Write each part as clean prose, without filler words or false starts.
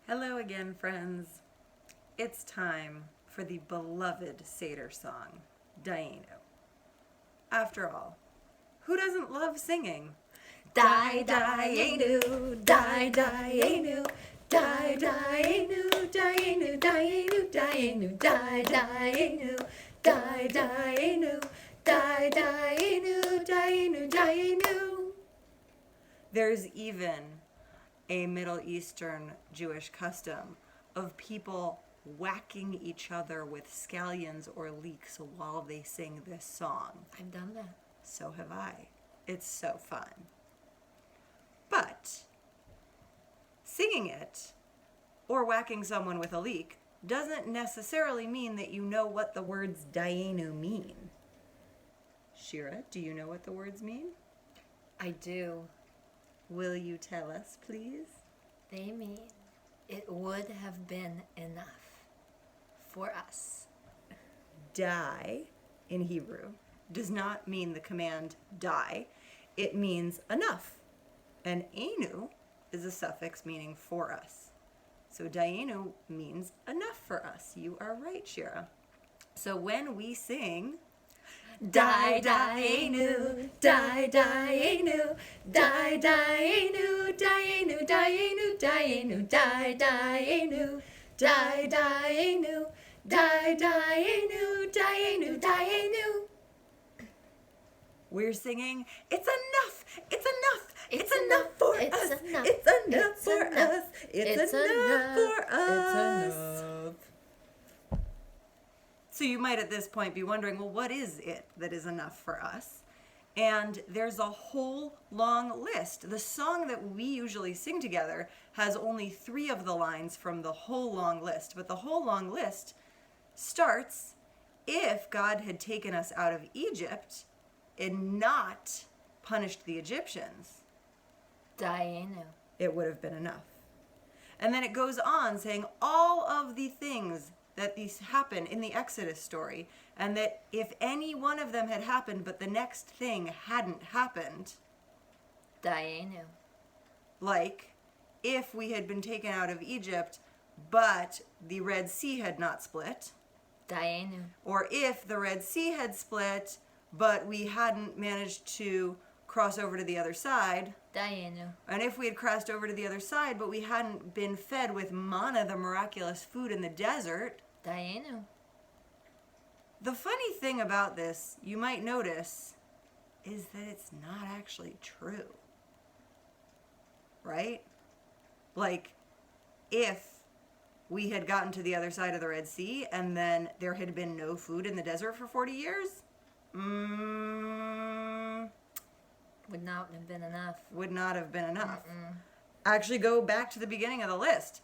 Hello again, friends. It's time for the beloved Seder song, Dayeinu. After all, who doesn't love singing? Dayeinu, Dayeinu, Dayeinu, Dayeinu, Dayeinu, Dayeinu, Dayeinu, Dayeinu, Dayeinu, Dayeinu, Dayeinu. There's even a Middle Eastern Jewish custom of people whacking each other with scallions or leeks while they sing this song. I've done that. So have I. It's so fun. But singing it or whacking someone with a leek doesn't necessarily mean that you know what the words Dayeinu mean. Shira, do you know what the words mean? I do. Will you tell us, please? They mean it would have been enough for us. Die in Hebrew does not mean the command die. It means enough. And einu is a suffix meaning for us. So Dayeinu means enough for us. You are right, Shira. So when we sing Dayeinu, Dayeinu, Dayeinu, Dayeinu, Dayeinu, Dayeinu, Dayeinu, Dayeinu, Dayeinu, Dayeinu, Dayeinu. we're singing, it's enough, it's enough, it's enough for us, it's enough for us, it's enough for us. So you might at this point be wondering, well, what is it that is enough for us? And there's a whole long list. The song that we usually sing together has only 3 of the lines from the whole long list, but the whole long list starts, if God had taken us out of Egypt and not punished the Egyptians, Dayeinu. it would have been enough. And then it goes on saying all of the things that these happen in the Exodus story, and that if any one of them had happened but the next thing hadn't happened, Dayeinu. like if we had been taken out of Egypt but the Red Sea had not split, Dayeinu. or if the Red Sea had split but we hadn't managed to cross over to the other side, Dayeinu. and if we had crossed over to the other side but we hadn't been fed with manna, the miraculous food in the desert. Dayeinu. The funny thing about this, you might notice, is that it's not actually true. Right? Like, if we had gotten to the other side of the Red Sea and then there had been no food in the desert for 40 years, Would not have been enough. would not have been enough. Actually, go back to the beginning of the list.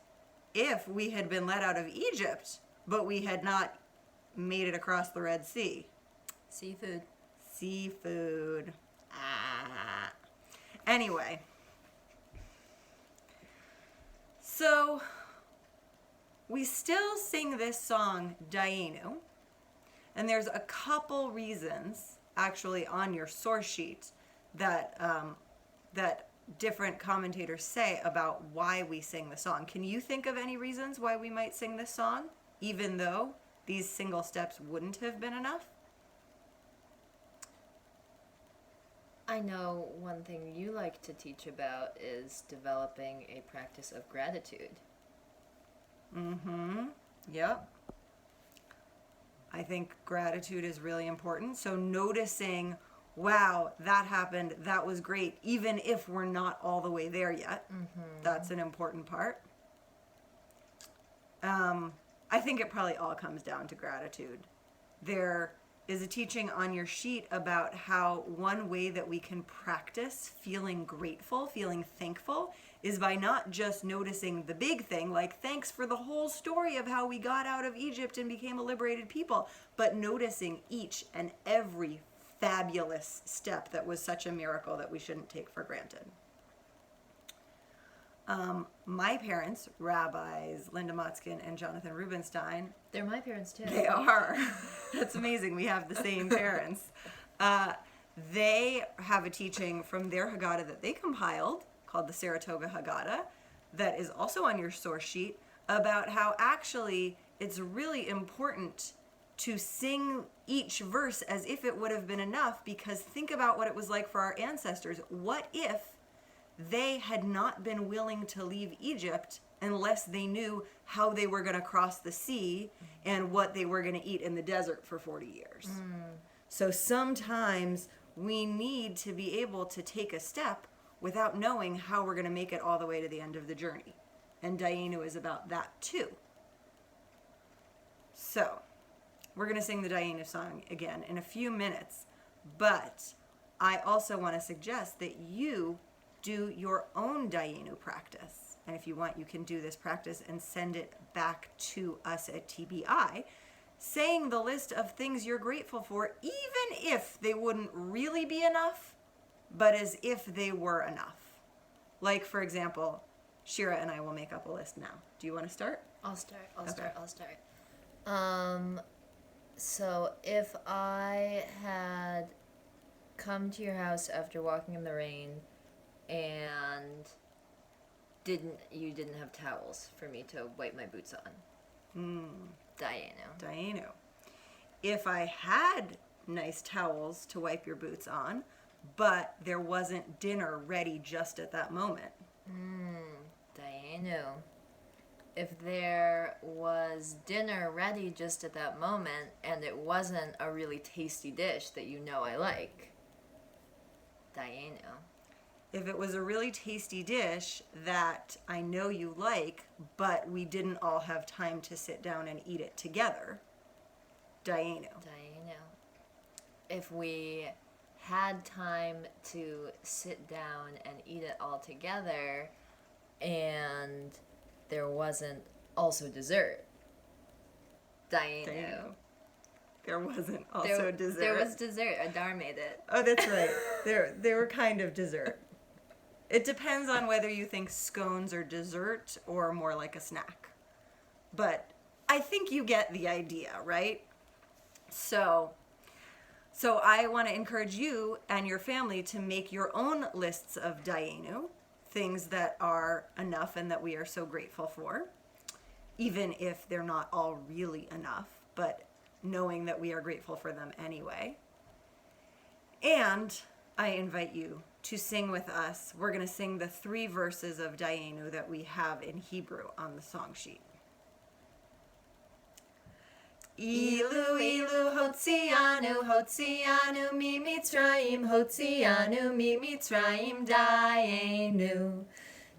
If we had been let out of Egypt, but we had not made it across the Red Sea. Seafood. Seafood. Anyway. So, we still sing this song, Dayeinu, and there's a couple reasons, actually, on your source sheet that that different commentators say about why we sing the song. Can you think of any reasons why we might sing this song, even though these single steps wouldn't have been enough? I know one thing you like to teach about is developing a practice of gratitude. Yep. I think gratitude is really important. So noticing, wow, that happened, that was great, even if we're not all the way there yet. That's an important part. I think it probably all comes down to gratitude. There is a teaching on your sheet about how one way that we can practice feeling grateful, feeling thankful, is by not just noticing the big thing, like thanks for the whole story of how we got out of Egypt and became a liberated people, but noticing each and every fabulous step that was such a miracle that we shouldn't take for granted. My parents, Rabbis Linda Motzkin and Jonathan Rubinstein, They're my parents too. they are. That's amazing. We have the same parents. They have a teaching from their Haggadah that they compiled called the Saratoga Haggadah that is also on your source sheet about how actually it's really important to sing each verse as if it would have been enough, because think about what it was like for our ancestors. What if they had not been willing to leave Egypt unless they knew how they were going to cross the sea and what they were going to eat in the desert for 40 years? So sometimes we need to be able to take a step without knowing how we're going to make it all the way to the end of the journey. And Dayeinu is about that too. So, we're going to sing the Dayeinu song again in a few minutes, but I also want to suggest that you do your own Dayeinu practice. And if you want, you can do this practice and send it back to us at TBI, saying the list of things you're grateful for, even if they wouldn't really be enough, but as if they were enough. Like, for example, Shira and I will make up a list now. Do you want to start? I'll start. So if I had come to your house after walking in the rain and you didn't have towels for me to wipe my boots on. Dayeinu. If I had nice towels to wipe your boots on, but there wasn't dinner ready just at that moment. Dayeinu. If there was dinner ready just at that moment and it wasn't a really tasty dish that you know I like. Dayeinu. If it was a really tasty dish that I know you like, but we didn't all have time to sit down and eat it together. Dayeinu. If we had time to sit down and eat it all together and there wasn't also dessert. Dayeinu. There wasn't also dessert. There was dessert. Adar made it. Oh, that's right. They were kind of dessert. It depends on whether you think scones are dessert or more like a snack. But I think you get the idea, right? So I want to encourage you and your family to make your own lists of Dayeinu, things that are enough and that we are so grateful for, even if they're not all really enough, but knowing that we are grateful for them anyway. And I invite you to sing with us. We're going to sing the 3 verses of Dayeinu that we have in Hebrew on the song sheet. Ilu, ilu, hotzianu, hotzianu, mi Mitzrayim, hotzianu, mi Mitzrayim, Dayeinu.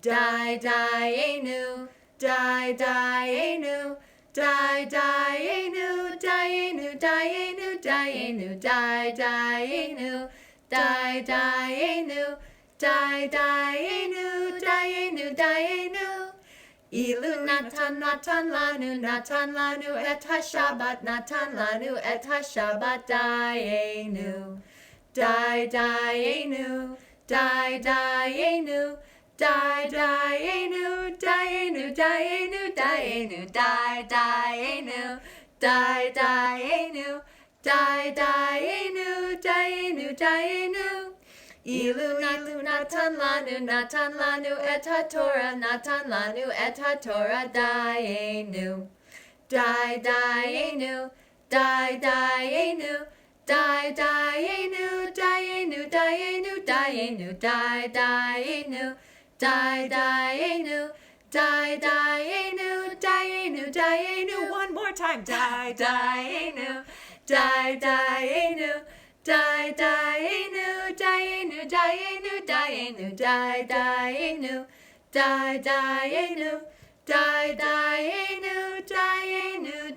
Dayeinu, Dayeinu, Dayeinu, Dayeinu, Dayeinu, Dayeinu, Dayeinu, Dayeinu, Dayeinu, Dayeinu, Dayeinu. Ilu natan lanu et hashabat natan lanu et hashabat Dayeinu. Dayeinu, Dayeinu, Dayeinu, Dayeinu, Dayeinu, Dayeinu, Dayeinu, Dayeinu, Dayeinu, Dayeinu, Dayeinu. Ilu natan lanu et haTorah natan lanu et haTorah Dayeinu. Dayeinu, Dayeinu, Dayeinu, Dayeinu, Dayeinu, Dayeinu, Dayeinu, Dayeinu, Dayeinu, Dayeinu, Dayeinu. One more time. Dayeinu, Dayeinu, Dayeinu, Dayeinu, Dayeinu, Dayeinu, Dayeinu, Dayeinu, Dayeinu, Dayeinu, Dayeinu.